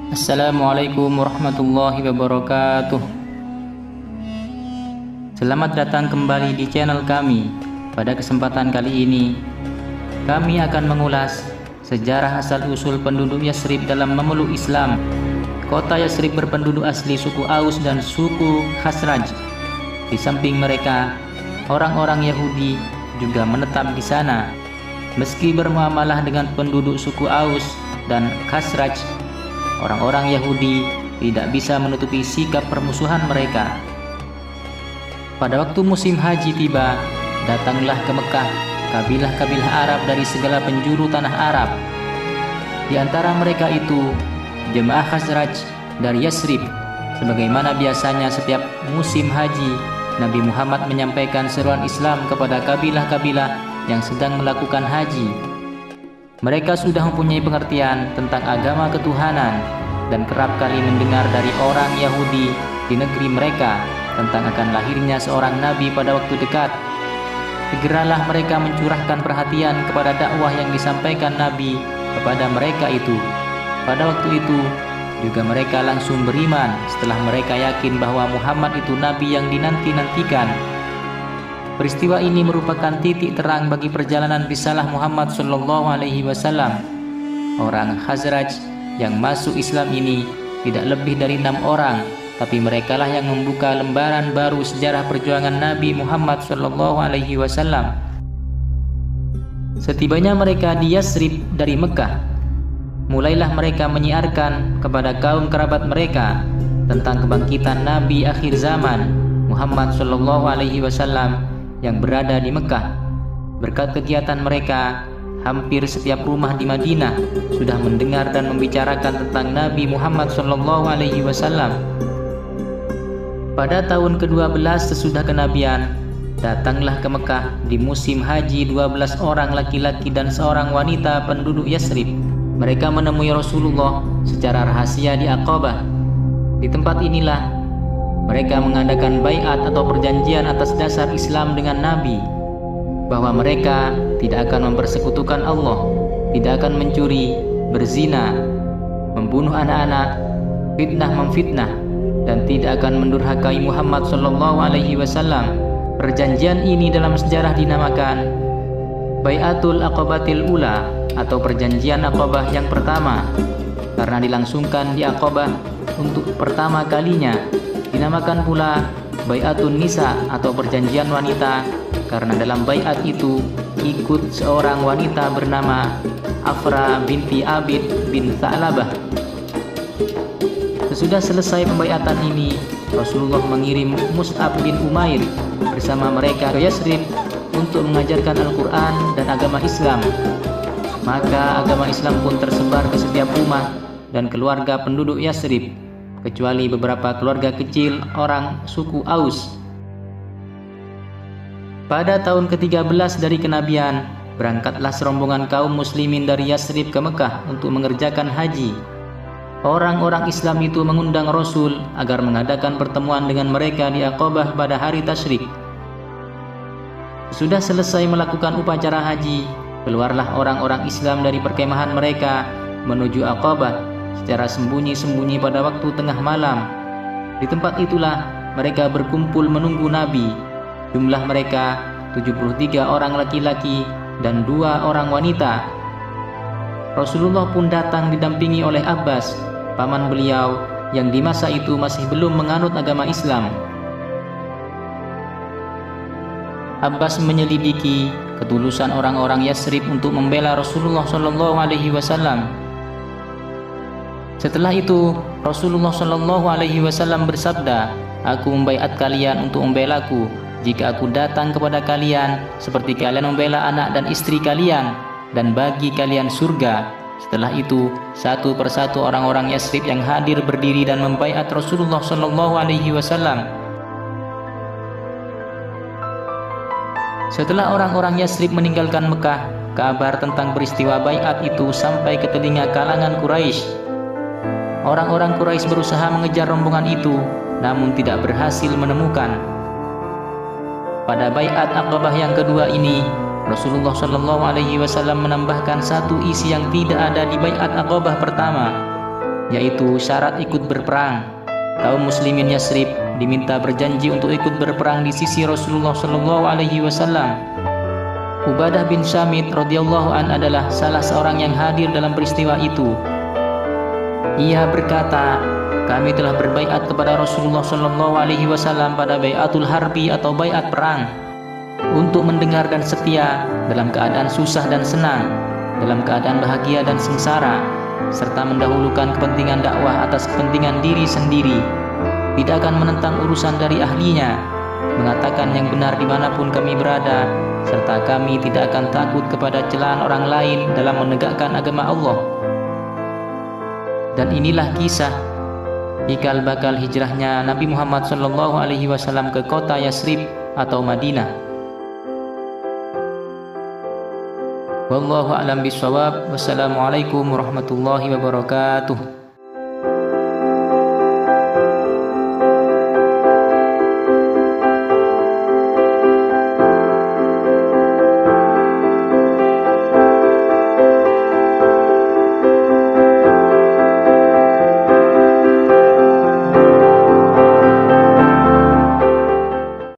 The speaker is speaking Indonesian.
Assalamualaikum warahmatullahi wabarakatuh. Selamat datang kembali di channel kami. Pada kesempatan kali ini, kami akan mengulas sejarah asal-usul penduduk Yathrib dalam memeluk Islam. Kota Yathrib berpenduduk asli suku Aus dan suku Khazraj. Di samping mereka, orang-orang Yahudi juga menetap di sana. Meski bermuamalah dengan penduduk suku Aus dan Khazraj, orang-orang Yahudi tidak bisa menutupi sikap permusuhan mereka. Pada waktu musim haji tiba, datanglah ke Mekah kabilah-kabilah Arab dari segala penjuru tanah Arab. Di antara mereka itu, jemaah Khazraj dari Yathrib. Sebagaimana biasanya setiap musim haji, Nabi Muhammad menyampaikan seruan Islam kepada kabilah-kabilah yang sedang melakukan haji. Mereka sudah mempunyai pengertian tentang agama ketuhanan dan kerap kali mendengar dari orang Yahudi di negeri mereka tentang akan lahirnya seorang nabi pada waktu dekat. Segeralah mereka mencurahkan perhatian kepada dakwah yang disampaikan Nabi kepada mereka itu. Pada waktu itu juga mereka langsung beriman setelah mereka yakin bahwa Muhammad itu nabi yang dinanti-nantikan. Peristiwa ini merupakan titik terang bagi perjalanan risalah Muhammad SAW. Orang Khazraj yang masuk Islam ini tidak lebih dari 6 orang, tapi merekalah yang membuka lembaran baru sejarah perjuangan Nabi Muhammad SAW. Setibanya mereka di Yathrib dari Mekah, mulailah mereka menyiarkan kepada kaum kerabat mereka tentang kebangkitan Nabi akhir zaman Muhammad SAW yang berada di Mekah. Berkat kegiatan mereka, hampir setiap rumah di Madinah sudah mendengar dan membicarakan tentang Nabi Muhammad SAW. Pada tahun ke-12 sesudah kenabian, datanglah ke Mekah di musim haji 12 orang laki-laki dan seorang wanita penduduk Yathrib. Mereka menemui Rasulullah secara rahasia di Aqabah. Di tempat inilah mereka mengadakan baiat atau perjanjian atas dasar Islam dengan Nabi, bahwa mereka tidak akan mempersekutukan Allah, tidak akan mencuri, berzina, membunuh anak-anak, memfitnah, dan tidak akan mendurhakai Muhammad SAW. Perjanjian ini dalam sejarah dinamakan Baiatul Aqabatil Ula atau perjanjian Aqabah yang pertama, karena dilangsungkan di Aqabah untuk pertama kalinya. Dinamakan pula Baiatun Nisa atau perjanjian wanita, karena dalam baiat itu ikut seorang wanita bernama Afra binti Abid bin Tha'labah. Sesudah selesai pembaiatan ini, Rasulullah mengirim Mus'ab bin Umair bersama mereka ke Yathrib untuk mengajarkan Al-Quran dan agama Islam. Maka agama Islam pun tersebar ke setiap rumah dan keluarga penduduk Yathrib, kecuali beberapa keluarga kecil orang suku Aus. Pada tahun ke-13 dari kenabian, berangkatlah serombongan kaum muslimin dari Yathrib ke Mekah untuk mengerjakan haji. Orang-orang Islam itu mengundang Rasul agar mengadakan pertemuan dengan mereka di Aqabah pada hari Tasyrik. Sudah selesai melakukan upacara haji, keluarlah orang-orang Islam dari perkemahan mereka menuju Aqabah secara sembunyi-sembunyi pada waktu tengah malam. Di tempat itulah mereka berkumpul menunggu Nabi. Jumlah mereka 73 orang laki-laki dan 2 orang wanita. Rasulullah pun datang didampingi oleh Abbas, paman beliau yang di masa itu masih belum menganut agama Islam. Abbas menyelidiki ketulusan orang-orang Yathrib untuk membela Rasulullah SAW. Setelah itu, Rasulullah SAW bersabda, "Aku membaiat kalian untuk membelaku jika aku datang kepada kalian seperti kalian membela anak dan istri kalian, dan bagi kalian surga." Setelah itu, satu persatu orang-orang Yathrib yang hadir berdiri dan membaiat Rasulullah SAW. Setelah orang-orang Yathrib meninggalkan Mekah, kabar tentang peristiwa baiat itu sampai ke telinga kalangan Quraisy. Orang-orang Quraisy berusaha mengejar rombongan itu, namun tidak berhasil menemukan. Pada baiat Aqabah yang kedua ini, Rasulullah SAW menambahkan satu isi yang tidak ada di baiat Aqabah pertama. yaitu syarat ikut berperang. Kaum muslimin Yasrib diminta berjanji untuk ikut berperang di sisi Rasulullah SAW. Ubadah bin Samit radhiyallahu an adalah salah seorang yang hadir dalam peristiwa itu. Ia berkata, kami telah berbaiat kepada Rasulullah SAW pada baiatul harbi atau baiat perang, untuk mendengar dan setia dalam keadaan susah dan senang, dalam keadaan bahagia dan sengsara, serta mendahulukan kepentingan dakwah atas kepentingan diri sendiri, tidak akan menentang urusan dari ahlinya, mengatakan yang benar dimanapun kami berada, serta kami tidak akan takut kepada celaan orang lain dalam menegakkan agama Allah. Dan inilah kisah cikal bakal hijrahnya Nabi Muhammad SAW ke kota Yasrib atau Madinah. Wallahu a'lam bishawab. Wassalamualaikum warahmatullahi wabarakatuh.